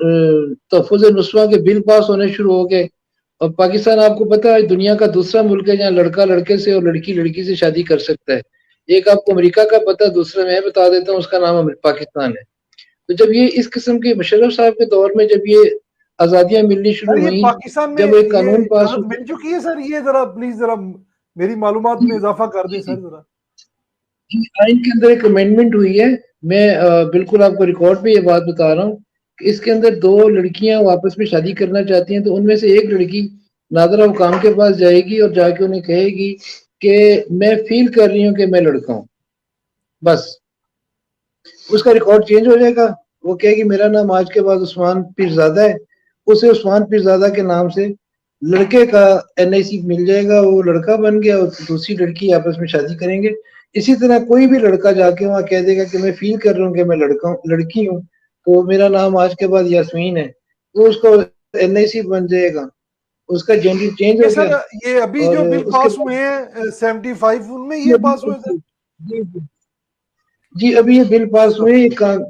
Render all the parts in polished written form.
तहफ़्फ़ुज़ नुस्वा के bill pass होने शुरू हो गए और पाकिस्तान आपको पता है दुनिया का दूसरा मुल्क है जहाँ लड़का लड़के से और लड़की लड़की से शादी कर सकता है। एक आपको अमेरिका का पता है, दूसरा मैं बता देता हूँ उसका नाम पाकिस्तान है। तो जब ये इस किस्म के मुशर्रफ साहब के दौर में जब ये आज़ादियाँ मिलनी सर शुरू ये हुई, पाकिस्तान में जब एक ये कानून पास इजाजत मिल चुकी है सर, ये जरा प्लीज जरा मेरी मालूमात में इजाफा कर दें जी, सर जरा। आइन के अंदर एक अमेंडमेंट हुई है। मैं बिल्कुल आपको रिकॉर्ड पे ये बात बता रहा हूँ कि इसके अंदर 2 लड़कियां वो आपस में शादी करना चाहती हैं तो उनमें से एक लड़की नादरा हुकाम के पास जाएगी और जाके उन्हें कहेगी कि मैं फील कर रही हूँ कि मैं लड़का हूँ। बस उसका रिकॉर्ड चेंज हो जाएगा। वो कहेगी मेरा नाम आज के बाद उस्मान पीरज़ादा है। उसे उस्मान पीरज़ादा के नाम से लड़के का एनआईसी मिल जाएगा, वो लड़का बन गया और दूसरी लड़की आपस में शादी करेंगे। इसी तरह कोई भी लड़का जाके वहाँ कह देगा कि मैं फील कर रहा हूँ कि मैं लड़का हूँ लड़की हूँ, तो मेरा नाम आज के बाद यास्मीन है, तो उसका एनआईसी बन जाएगा, उसका जेंडर चेंज ये हो सर गया। ये अभी और जो बिल उसके पास हुए बाद हैं 75 उनमें जी ये पास हुए सर। जी जी अभी ये बिल पास हुए, ये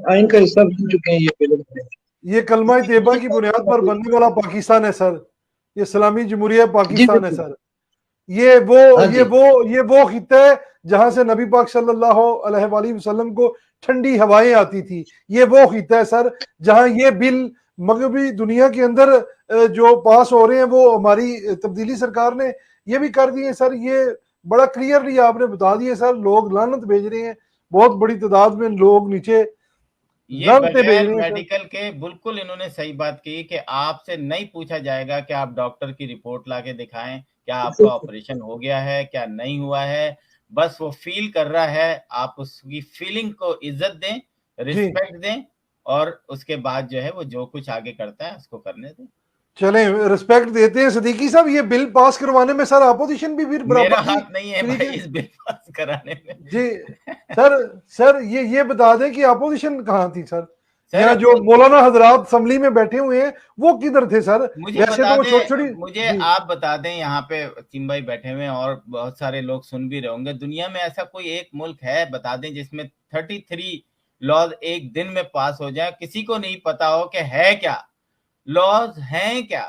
आइन का हिस्सा बन चुके हैं ये बिल। ये कलमा तैयबा की बुनियाद पर बनने वाला पाकिस्तान है सर, ये इस्लामी जमहूरिया जी पाकिस्तान है बिल्कुल। सर। ये वो हाँ ये जी। वो ये वो खिता है जहां से नबी पाक सल्लल्लाहु अलैहि वसल्लम को ठंडी हवाएं आती थी। ये वो खिता है सर जहां ये बिल मगरबी दुनिया के अंदर जो पास हो रहे हैं वो हमारी तब्दीली सरकार ने ये भी कर दिए सर। ये बड़ा क्लियरली आपने बता दिए सर, लोग लानत भेज रहे हैं, बहुत बड़ी तादाद में लोग नीचे ये लानतें भेज बगैर रहे हैं सर। मेडिकल के बिल्कुल इन्होंने सही बात की कि आपसे नहीं पूछा जाएगा कि आप डॉक्टर की रिपोर्ट लाके दिखाएं, क्या आपका ऑपरेशन हो गया है, क्या नहीं हुआ है। बस वो फील कर रहा है, आप उसकी फीलिंग को इज्जत दें, जी रिस्पेक्ट दें और उसके बाद जो है वो जो कुछ आगे करता है उसको करने दें। चलें, रिस्पेक्ट देते हैं सदीकी साहब। ये बिल पास करवाने में सर अपोजिशन भी फिर मेरा बराबर की हाथ नहीं है शरीक भाई है। इस बिल पास कराने में। जी सर, सर ये बता दें कि अपोजिशन कहाँ थी सर, सर यहाँ जो मौलाना हजरात असम्बली में बैठे हुए हैं वो किधर थे सर? मुझे वैसे बता तो वो छोटी दें, छोटी। मुझे जी आप बता दें, यहाँ पे चीम भाई बैठे हुए हैं और बहुत सारे लोग सुन भी रहे होंगे, दुनिया में ऐसा कोई एक मुल्क है बता दें जिसमें 33 लॉज एक दिन में पास हो जाए, किसी को नहीं पता हो कि है क्या लॉज हैं क्या।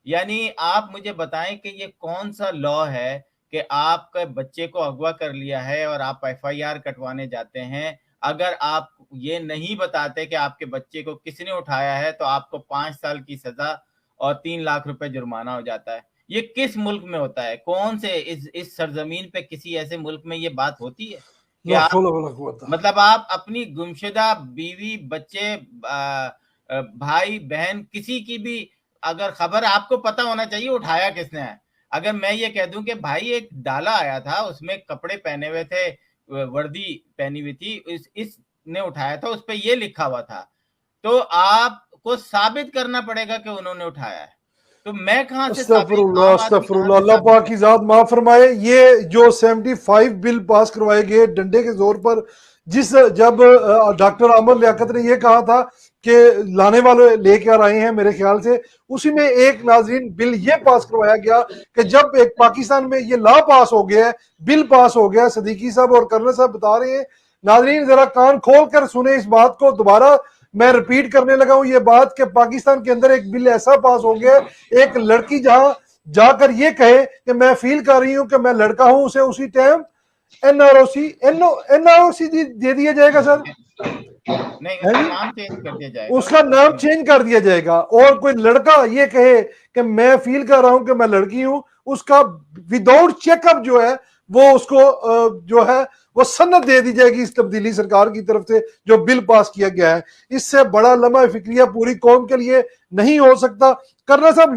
यानी आप मुझे बताएं कि ये कौन सा लॉ है कि आपके बच्चे को अगवा कर लिया है और आप एफआईआर कटवाने जाते हैं, अगर आप ये नहीं बताते कि आपके बच्चे को किसने उठाया है तो आपको 5 साल की सजा और 3 लाख रुपए जुर्माना हो जाता है। ये किस मुल्क में होता है? कौन से इस सरजमीन पे किसी ऐसे मुल्क में ये बात होती है कि ला आप हौला वला कुव्वता। मतलब आप अपनी गुमशुदा बीवी बच्चे भाई बहन किसी की भी अगर खबर आपको पता होना चाहिए उठाया किसने है। अगर मैं ये कह दूं कि भाई एक डाला आया था उसमें कपड़े पहने हुए थे, वर्दी पहनी हुई थी, इसने उठाया था, उस पर ये लिखा हुआ था, तो आपको साबित करना पड़ेगा कि उन्होंने उठाया है। तो मैं कहां से साबित, अस्तगफुरुल्लाह, आम आदमी कहां अस्तगफुरुल्लाह, से अल्लाह साबित पाक कर। की जात माफ फरमाए। ये जो 75 बिल पास करवाए गए डंडे के जोर पर, जिस जब डॉक्टर आमर लियाकत ने ये कहा था कि लाने वाले लेकर आए हैं मेरे ख्याल से, उसी में एक नाजरीन बिल ये पास करवाया गया कि जब एक पाकिस्तान में ये लॉ पास हो गया है, बिल पास हो गया, सदीकी साहब और कर्नल साहब बता रहे हैं, नाजरीन जरा कान खोल कर सुने इस बात को। दोबारा मैं रिपीट करने लगा हूं ये बात कि पाकिस्तान के अंदर एक बिल ऐसा पास हो गया, एक लड़की जहां जाकर ये कहे कि मैं फील कर रही हूं कि मैं लड़का हूं, उसे उसी टाइम एनआरओसी दे दिया जाएगा सर। नहीं, है उसका जी, नाम चेंज कर दिया जाएगा, उसका उसका नाम नाम चेंज कर दिया जाएगा। और कोई लड़का ये कहे कि मैं फील कर रहा हूं कि मैं लड़की हूं, उसका विदाउट चेकअप जो है वो उसको जो है वो सनद दे दी जाएगी इस तब्दीली सरकार की तरफ से जो बिल पास किया गया है। इससे बड़ा लम्हा फिक्रिया पूरी कौम के लिए नहीं हो सकता। करना साहब